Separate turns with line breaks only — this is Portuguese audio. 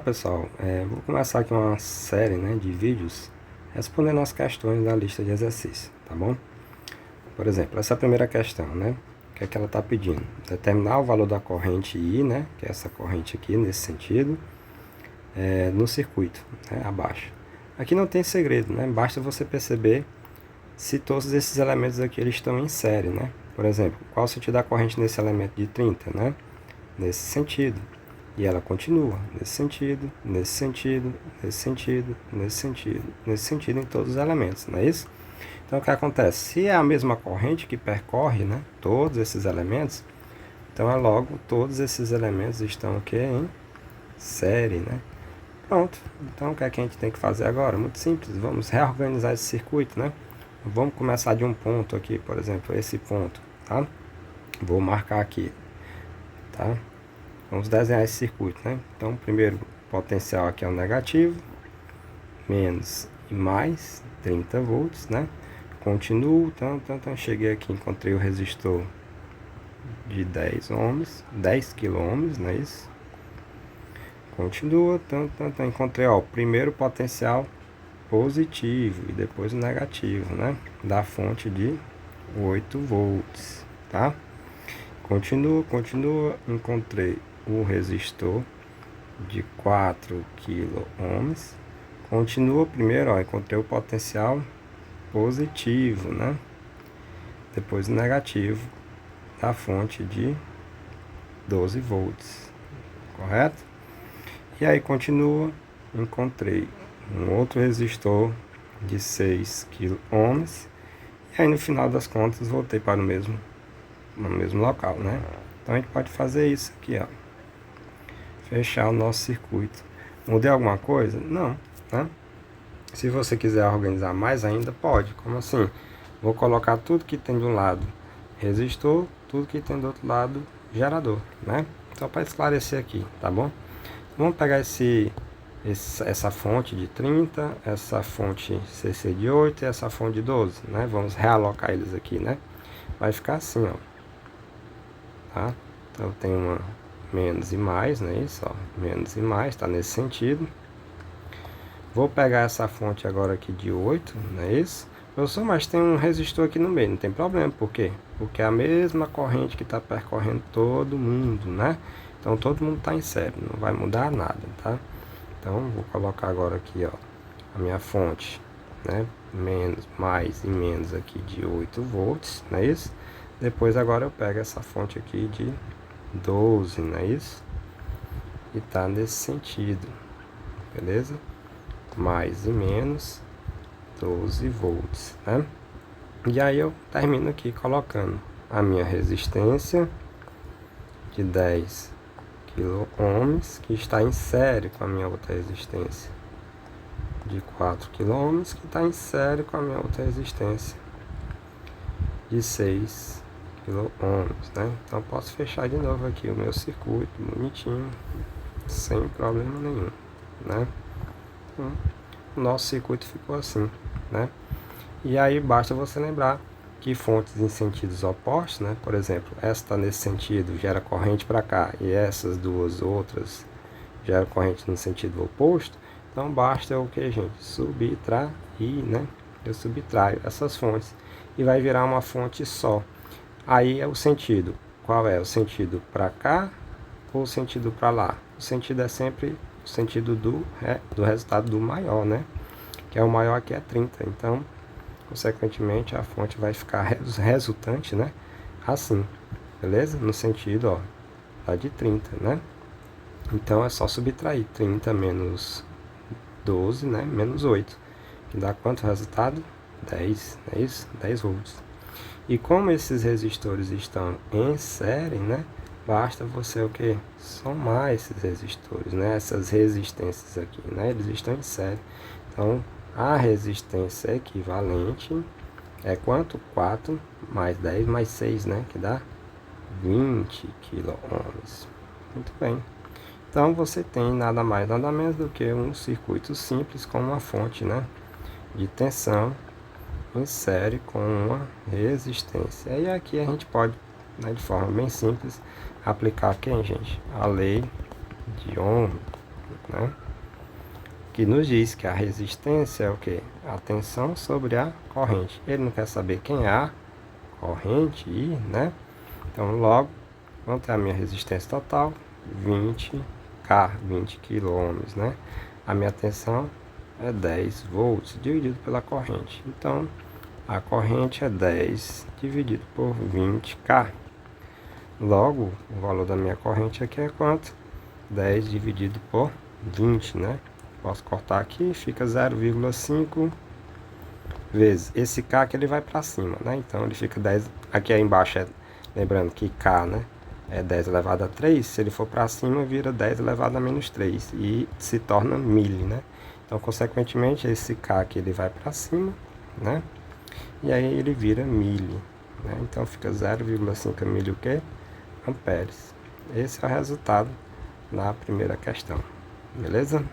pessoal, vou começar aqui uma série, de vídeos respondendo as questões da lista de exercícios, tá bom? Por exemplo, essa primeira questão, o que é que ela está pedindo? Determinar o valor da corrente I, que é essa corrente aqui, nesse sentido, no circuito, abaixo. Aqui não tem segredo, basta você perceber se todos esses elementos aqui eles estão em série, Por exemplo, qual o sentido da corrente nesse elemento de 30, Nesse sentido. E ela continua nesse sentido, nesse sentido, nesse sentido, nesse sentido, nesse sentido em todos os elementos, não é isso? Então o que acontece? Se é a mesma corrente que percorre, todos esses elementos, então é logo todos esses elementos estão aqui em série, Pronto. Então o que é que a gente tem que fazer agora? Muito simples. Vamos reorganizar esse circuito, Vamos começar de um ponto aqui, por exemplo, esse ponto, tá? Vou marcar aqui, tá? Vamos desenhar esse circuito, Então, o primeiro potencial aqui é o negativo, menos e mais 30 volts, Continuo, cheguei aqui, encontrei o resistor de 10 ohms, 10 kΩ, não é isso? Continua, encontrei, o primeiro potencial positivo e depois o negativo, Da fonte de 8 volts, tá? Continua, encontrei o resistor de 4 kΩ. Continua primeiro, encontrei o potencial positivo, Depois o negativo da fonte de 12 volts, correto? E aí continua, encontrei um outro resistor de 6 kΩ. E aí no final das contas voltei para no mesmo local, Então a gente pode fazer isso aqui, fechar o nosso circuito. Mudei alguma coisa? Não, Se você quiser organizar mais ainda, pode. Como assim? Vou colocar tudo que tem de um lado resistor, tudo que tem do outro lado gerador, Só para esclarecer aqui, tá bom? Vamos pegar essa fonte de 30, essa fonte CC de 8 e essa fonte de 12, Vamos realocar eles aqui, Vai ficar assim, tá? Então tem uma menos e mais, isso, menos e mais, tá nesse sentido. Vou pegar essa fonte agora aqui de 8, não é isso? Professor, mas tem um resistor aqui no meio, não tem problema, por quê? Porque é a mesma corrente que está percorrendo todo mundo, Então todo mundo está em série, não vai mudar nada, tá? Então vou colocar agora aqui, a minha fonte, menos, mais e menos aqui de 8 volts, não é isso? Depois agora eu pego essa fonte aqui de 12, não é isso? E tá nesse sentido, beleza? Mais e menos 12 volts, E aí eu termino aqui colocando a minha resistência de 10 kΩ, que está em série com a minha outra resistência de 4 kΩ, que está em série com a minha outra resistência de 6 kΩ, Então posso fechar de novo aqui o meu circuito bonitinho, sem problema nenhum, Então, o nosso circuito ficou assim, E aí basta você lembrar que fontes em sentidos opostos, Por exemplo, essa está nesse sentido, gera corrente para cá, e essas duas outras geram corrente no sentido oposto. Então basta o que, gente? Subtrair, Eu subtraio essas fontes e vai virar uma fonte só. Aí é o sentido. Qual é? O sentido para cá ou o sentido para lá? O sentido é sempre o sentido do resultado do maior, Que é o maior aqui é 30. Então, consequentemente, a fonte vai ficar resultante, assim, beleza? No sentido, lá de 30, Então é só subtrair 30 menos 12, menos 8. Que dá quanto resultado? 10, não é isso? 10 volts. E como esses resistores estão em série, basta você o que? Somar esses resistores, Essas resistências aqui, Eles estão em série. Então, a resistência equivalente é quanto? 4 mais 10 mais 6, Que dá 20 kΩ. Muito bem. Então, você tem nada mais, nada menos do que um circuito simples com uma fonte, de tensão em série com uma resistência. E aqui a gente pode, de forma bem simples, aplicar quem, gente? A lei de Ohm, né? Que nos diz que a resistência é o quê? A tensão sobre a corrente. Ele não quer saber quem é a corrente I, né? Então, logo, quanto é a minha resistência total? 20K, 20 quilômetros, né? A minha tensão é 10 volts dividido pela corrente. Então, a corrente é 10 dividido por 20K. Logo, o valor da minha corrente aqui é quanto? 10 dividido por 20, né? Posso cortar aqui, fica 0,5 vezes. Esse K que ele vai para cima, né? Então, ele fica 10... Aqui embaixo, lembrando que K, né? É 10 elevado a 3. Se ele for para cima, vira 10 elevado a menos 3. E se torna milli, né? Então, consequentemente, esse K aqui ele vai para cima, né? E aí ele vira milli, né? Então, fica 0,5 milli o quê? Amperes. Esse é o resultado na primeira questão. Beleza?